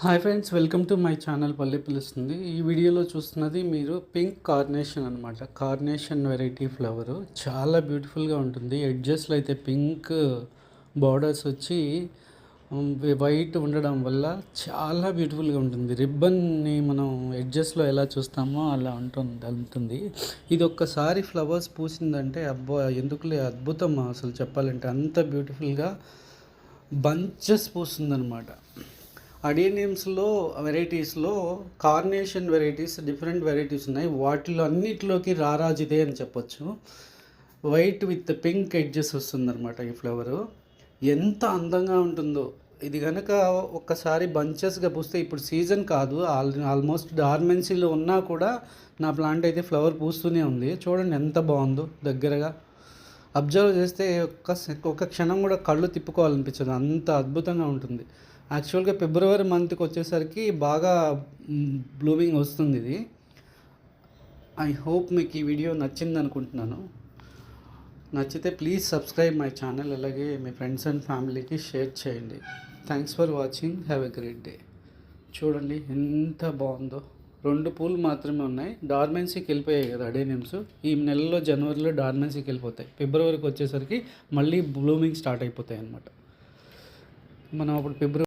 Hi friends, welcome to my channel పల్లె పిలుస్తుంది. ఈ వీడియోలో చూస్తున్నది మీరు పింక్ కార్నేషన్ అనమాట. కార్నేషన్ వెరైటీ ఫ్లవరు చాలా బ్యూటిఫుల్గా ఉంటుంది. ఎడ్జెస్లో అయితే పింక్ బార్డర్స్ వచ్చి వైట్ ఉండడం వల్ల చాలా బ్యూటిఫుల్గా ఉంటుంది. రిబ్బన్ని మనం ఎడ్జెస్లో ఎలా చూస్తామో అలా ఉంటుంది. ఇది ఒక్కసారి ఫ్లవర్స్ పూసిందంటే అబ్బా ఎందుకులే అద్భుతం, అసలు చెప్పాలంటే అంత బ్యూటిఫుల్గా బంచెస్ పూస్తుందన్నమాట. అడేనియమ్స్లో వెరైటీస్లో కార్నేషన్ వెరైటీస్ డిఫరెంట్ వెరైటీస్ ఉన్నాయి. వాటిలో అన్నిటిలోకి రారాజిదే అని చెప్పొచ్చు. వైట్ విత్ పింక్ ఎడ్జెస్ వస్తుందన్నమాట ఈ ఫ్లవరు. ఎంత అందంగా ఉంటుందో ఇది కనుక ఒక్కసారి బంచెస్గా పూస్తే, ఇప్పుడు సీజన్ కాదు, ఆల్మోస్ట్ డార్మెన్సీలో ఉన్నా కూడా నా ప్లాంట్ అయితే ఫ్లవర్ పూస్తూనే ఉంది. చూడండి ఎంత బాగుందో. దగ్గరగా అబ్జర్వ్ చేస్తే ఒక్క క్షణం కూడా కళ్ళు తిప్పుకోవాలనిపించదు, అంత అద్భుతంగా ఉంటుంది. యాక్చువల్గా ఫిబ్రవరి మంత్కి వచ్చేసరికి బాగా బ్లూమింగ్ వస్తుంది ఇది. ఐ హోప్ మీకు ఈ వీడియో నచ్చింది అనుకుంటున్నాను. నచ్చితే ప్లీజ్ సబ్స్క్రైబ్ మై ఛానల్, అలాగే మీ ఫ్రెండ్స్ అండ్ ఫ్యామిలీకి షేర్ చేయండి. Thanks for watching. Have a great day. చూడండి ఎంత బాగుందో. 2 పూలు మాత్రమే ఉన్నాయి. డార్మెన్సీకి వెళ్ళిపోయాయి కదా అడేనియమ్స్. ఈ నెలలో జనవరిలో డార్మెన్సీకి వెళ్ళిపోతాయి. ఫిబ్రవరికి వచ్చేసరికి మళ్ళీ బ్లూమింగ్ స్టార్ట్ అయిపోతాయి అన్నమాట. మనం అప్పుడు ఫిబ్రవరి